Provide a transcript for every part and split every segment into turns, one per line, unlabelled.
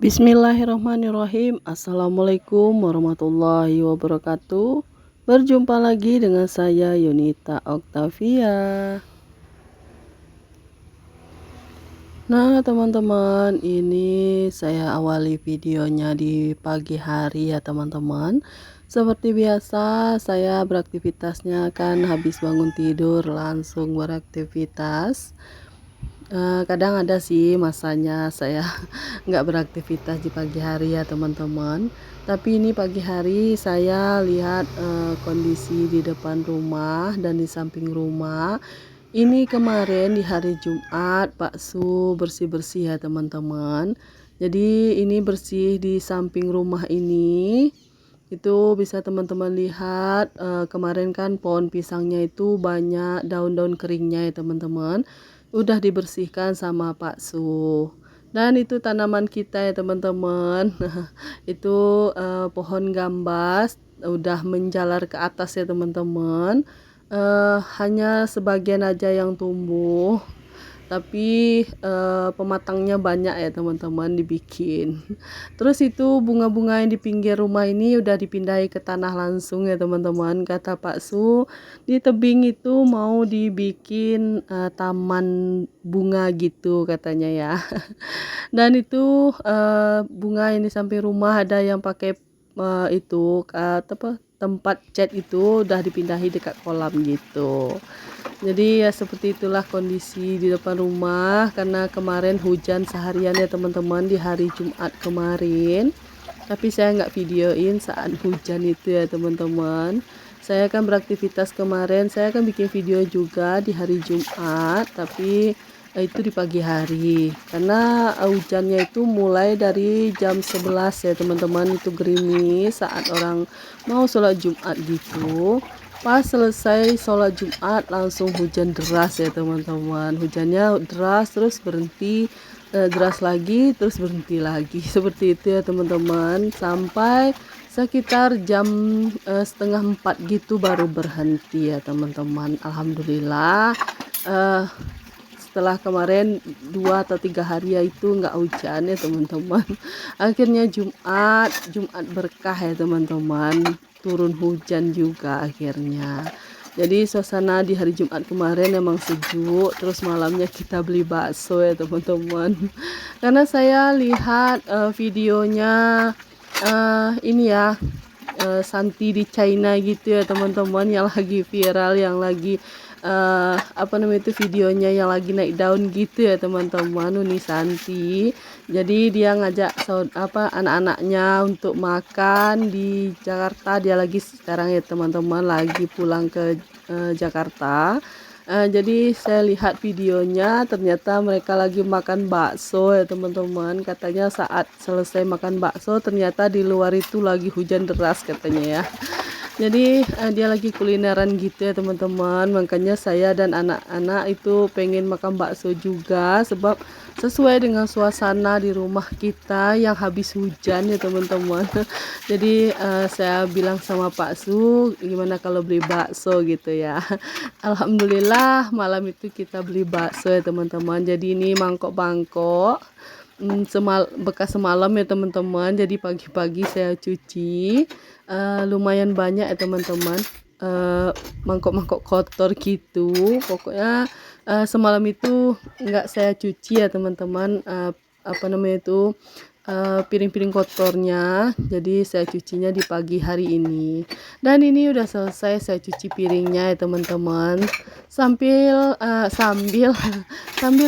Bismillahirrahmanirrahim. Assalamualaikum warahmatullahi wabarakatuh. Berjumpa lagi dengan saya Yunita Oktavia. Nah teman-teman, ini saya awali videonya di pagi hari ya teman-teman. Seperti biasa, saya beraktivitasnya kan habis bangun tidur langsung beraktivitas. Kadang ada sih masanya saya nggak beraktivitas di pagi hari ya teman-teman. Tapi ini pagi hari saya lihat kondisi di depan rumah dan di samping rumah. Ini kemarin di hari Jumat Pak Su bersih-bersih ya teman-teman. Jadi ini bersih di samping rumah ini. Itu bisa teman-teman lihat kemarin kan pohon pisangnya itu banyak daun-daun keringnya ya teman-teman. Udah dibersihkan sama Pak Su. Dan itu tanaman kita ya teman-teman. Itu pohon gambas udah menjalar ke atas ya teman-teman. Hanya sebagian aja yang tumbuh. Tapi pematangnya banyak ya teman-teman dibikin. Terus itu bunga-bunga yang di pinggir rumah ini udah dipindahi ke tanah langsung ya teman-teman. Kata Pak Su, di tebing itu mau dibikin taman bunga gitu katanya ya. Dan itu bunga ini samping rumah ada yang pakai itu apa tempat cat itu udah dipindahi dekat kolam gitu. Jadi ya seperti itulah kondisi di depan rumah karena kemarin hujan seharian ya teman-teman di hari Jumat kemarin. Tapi saya nggak videoin saat hujan itu ya teman-teman. Saya kan beraktivitas kemarin, saya kan bikin video juga di hari Jumat, tapi itu di pagi hari. Karena hujannya itu mulai dari jam 11 ya teman-teman, itu gerimis saat orang mau sholat Jumat gitu. Pas selesai sholat Jumat langsung hujan deras ya teman-teman. Hujannya deras terus berhenti, deras lagi terus berhenti lagi. Seperti itu ya teman-teman. Sampai sekitar jam setengah 4 gitu baru berhenti ya teman-teman. Alhamdulillah. Setelah kemarin 2 atau 3 hari ya itu nggak hujan ya teman-teman. Akhirnya Jumat berkah ya teman-teman, turun hujan juga akhirnya. Jadi suasana di hari Jumat kemarin emang sejuk. Terus malamnya kita beli bakso ya teman-teman. Karena saya lihat videonya ini ya, Santi di China gitu ya teman-teman, yang lagi viral, yang lagi apa namanya itu videonya yang lagi naik daun gitu ya teman-teman, Uni Santi. Jadi dia ngajak anak-anaknya untuk makan di Jakarta. Dia lagi sekarang ya teman-teman lagi pulang ke Jakarta. Jadi saya lihat videonya, ternyata mereka lagi makan bakso ya teman-teman. Katanya saat selesai makan bakso ternyata di luar itu lagi hujan deras katanya ya. Jadi dia lagi kulineran gitu ya teman-teman. Makanya saya dan anak-anak itu pengen makan bakso juga, sebab sesuai dengan suasana di rumah kita yang habis hujan ya teman-teman. Jadi saya bilang sama Pak Su, gimana kalau beli bakso gitu ya. Alhamdulillah malam itu kita beli bakso ya teman-teman. Jadi ini mangkok-mangkok bekas semalam ya teman-teman. Jadi pagi-pagi saya cuci, lumayan banyak ya teman-teman, mangkok-mangkok kotor gitu. Pokoknya semalam itu nggak saya cuci ya teman-teman, apa namanya itu, piring-piring kotornya. Jadi saya cucinya di pagi hari ini. Dan ini udah selesai saya cuci piringnya ya teman-teman. Sambil sambil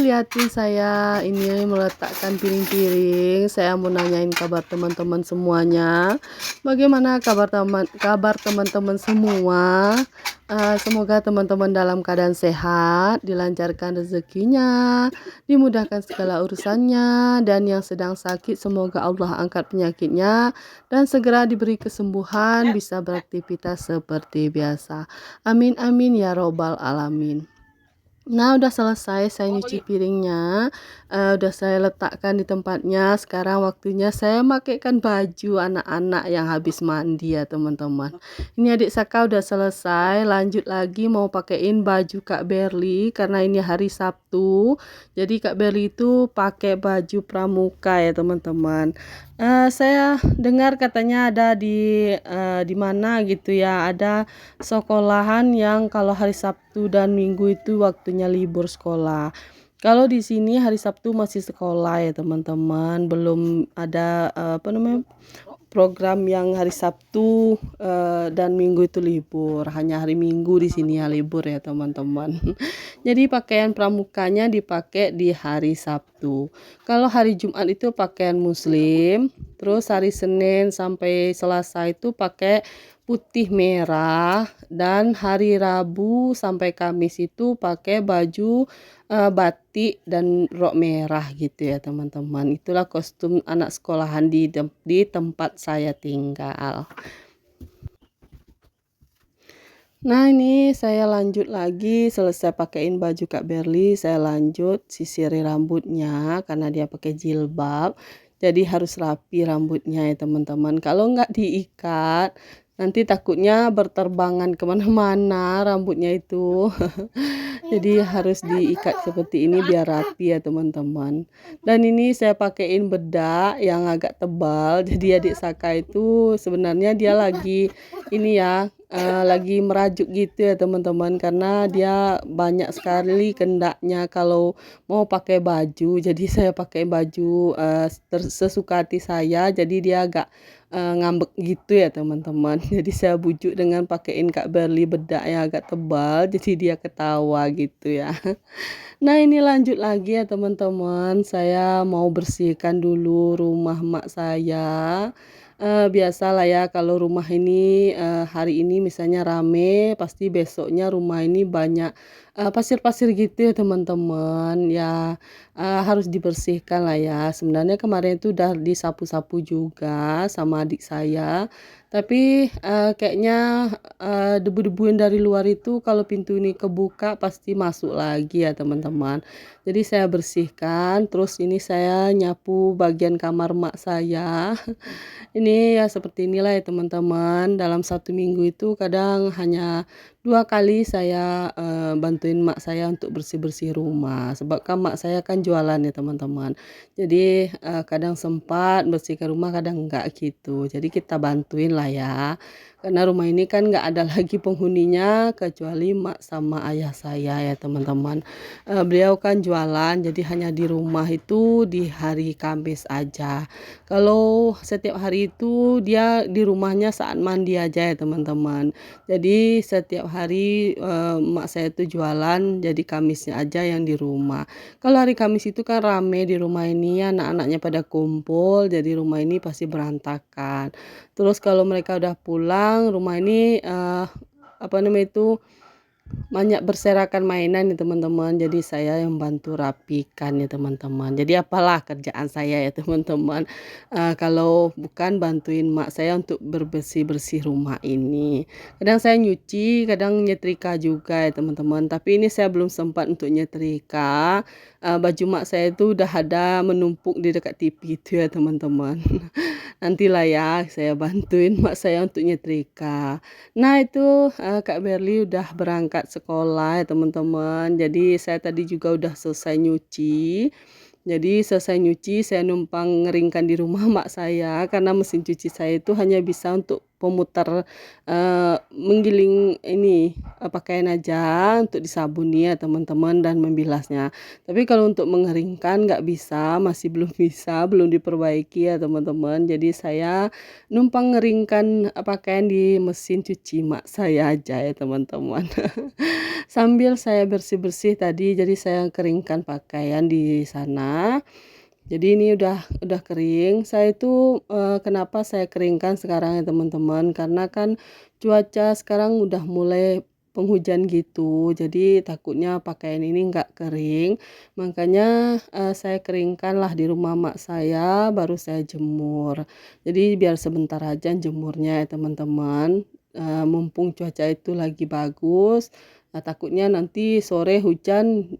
liatin saya ini meletakkan piring-piring, saya mau nanyain kabar teman-teman semuanya. Bagaimana kabar teman-teman semua? Semoga teman-teman dalam keadaan sehat, dilancarkan rezekinya, dimudahkan segala urusannya, dan yang sedang sakit semoga Allah angkat penyakitnya dan segera diberi kesembuhan, bisa beraktivitas seperti biasa. Amin amin ya robbal alamin. Nah udah selesai saya nyuci piringnya, udah saya letakkan di tempatnya. Sekarang waktunya saya makaikan baju anak-anak yang habis mandi ya teman-teman. Ini adik Saka udah selesai, lanjut lagi mau pakein baju Kak Berli karena ini hari Sabtu Sabtu. Jadi Kak Berli itu pakai baju pramuka ya teman-teman. Saya dengar katanya ada di mana gitu ya, ada sekolahan yang kalau hari Sabtu dan Minggu itu waktunya libur sekolah. Kalau di sini hari Sabtu masih sekolah ya teman-teman, belum ada apa namanya, program yang hari Sabtu dan Minggu itu libur. Hanya hari Minggu di sini ya libur ya teman-teman. Jadi pakaian pramukanya dipakai di hari Sabtu. Kalau hari Jumat itu pakaian Muslim, terus hari Senin sampai Selasa itu pakai putih merah, dan hari Rabu sampai Kamis itu pakai baju batik dan rok merah gitu ya teman-teman. Itulah kostum anak sekolahan di tempat saya tinggal. Nah, ini saya lanjut lagi, selesai pakaiin baju Kak Berli, saya lanjut sisiri rambutnya karena dia pakai jilbab. Jadi harus rapi rambutnya ya teman-teman. Kalau nggak diikat, nanti takutnya berterbangan kemana-mana rambutnya itu. Jadi harus diikat seperti ini biar rapi ya teman-teman. Dan ini saya pakaiin bedak yang agak tebal. Jadi adik Saka itu sebenarnya dia lagi ini ya, lagi merajuk gitu ya teman-teman, karena dia banyak sekali kendaknya kalau mau pakai baju. Jadi saya pakai baju sesuka hati saya, jadi dia agak ngambek gitu ya teman-teman. Jadi saya bujuk dengan pakaiin Kak Berli bedak yang agak tebal, jadi dia ketawa gitu ya. Nah, ini lanjut lagi ya teman-teman, saya mau bersihkan dulu rumah mak saya. Biasalah ya kalau rumah ini hari ini misalnya rame, pasti besoknya rumah ini banyak pasir-pasir gitu ya teman-teman. Ya harus dibersihkan lah ya. Sebenarnya kemarin itu udah disapu-sapu juga sama adik saya. Tapi kayaknya debu-debu yang dari luar itu kalau pintu ini kebuka pasti masuk lagi ya teman-teman. Jadi saya bersihkan, terus ini saya nyapu bagian kamar mak saya. Ini ya seperti inilah ya teman-teman. Dalam satu minggu itu kadang hanya 2 kali saya bantuin mak saya untuk bersih-bersih rumah. Sebab kan mak saya kan jualan ya teman-teman. Jadi kadang sempat bersihkan rumah, kadang enggak gitu. Jadi kita bantuin lah ya. Karena rumah ini kan nggak ada lagi penghuninya kecuali mak sama ayah saya ya teman-teman. Beliau kan jualan, jadi hanya di rumah itu di hari Kamis aja. Kalau setiap hari itu dia di rumahnya saat mandi aja ya teman-teman. Jadi setiap hari mak saya itu jualan, jadi Kamisnya aja yang di rumah. Kalau hari Kamis itu kan rame di rumah ini, anak-anaknya pada kumpul, jadi rumah ini pasti berantakan. Terus kalau mereka udah pulang, rumah ini apa namanya itu banyak berserakan mainan ya teman-teman. Jadi saya yang bantu rapikan ya teman-teman. Jadi apalah kerjaan saya ya teman-teman, kalau bukan bantuin mak saya untuk berbersih-bersih rumah ini. Kadang saya nyuci, kadang nyetrika juga ya teman-teman. Tapi ini saya belum sempat untuk nyetrika. Baju mak saya itu udah ada menumpuk di dekat TV itu ya teman-teman. Nantilah ya saya bantuin mak saya untuk nyetrika. Nah, itu Kak Berli udah berangkat sekolah ya teman-teman. Jadi saya tadi juga udah selesai nyuci. Jadi selesai nyuci saya numpang ngeringkan di rumah mak saya, karena mesin cuci saya itu hanya bisa untuk pemutar menggiling ini pakaian aja untuk disabuni ya teman-teman dan membilasnya. Tapi kalau untuk mengeringkan nggak bisa, masih belum bisa, belum diperbaiki ya teman-teman. Jadi saya numpang ngeringkan pakaian di mesin cuci mak saya aja ya teman-teman. Sambil saya bersih-bersih tadi, jadi saya keringkan pakaian di sana. Jadi ini udah kering. Saya itu kenapa saya keringkan sekarang ya teman-teman? Karena kan cuaca sekarang udah mulai penghujan gitu. Jadi takutnya pakaian ini nggak kering. Makanya saya keringkan lah di rumah mak saya, baru saya jemur. Jadi biar sebentar aja jemurnya ya teman-teman. mumpung cuaca itu lagi bagus. Nah, takutnya nanti sore hujan,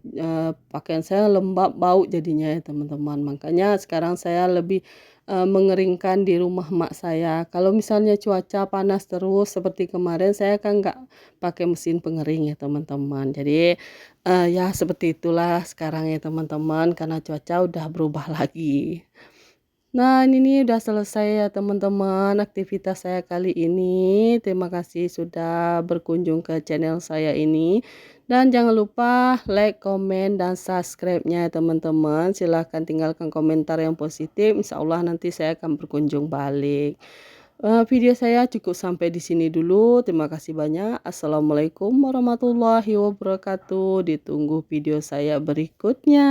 pakaian saya lembab bau jadinya ya teman-teman. Makanya sekarang saya lebih mengeringkan di rumah mak saya. Kalau misalnya cuaca panas terus seperti kemarin, saya kan nggak pakai mesin pengering ya teman-teman. Jadi ya seperti itulah sekarang ya teman-teman, karena cuaca udah berubah lagi. Nah, ini nih udah selesai ya teman-teman aktivitas saya kali ini. Terima kasih sudah berkunjung ke channel saya ini. Dan jangan lupa like, komen, dan subscribe-nya ya teman-teman. Silahkan tinggalkan komentar yang positif. Insya Allah nanti saya akan berkunjung balik. Video saya cukup sampai di sini dulu. Terima kasih banyak. Assalamualaikum warahmatullahi wabarakatuh. Ditunggu video saya berikutnya.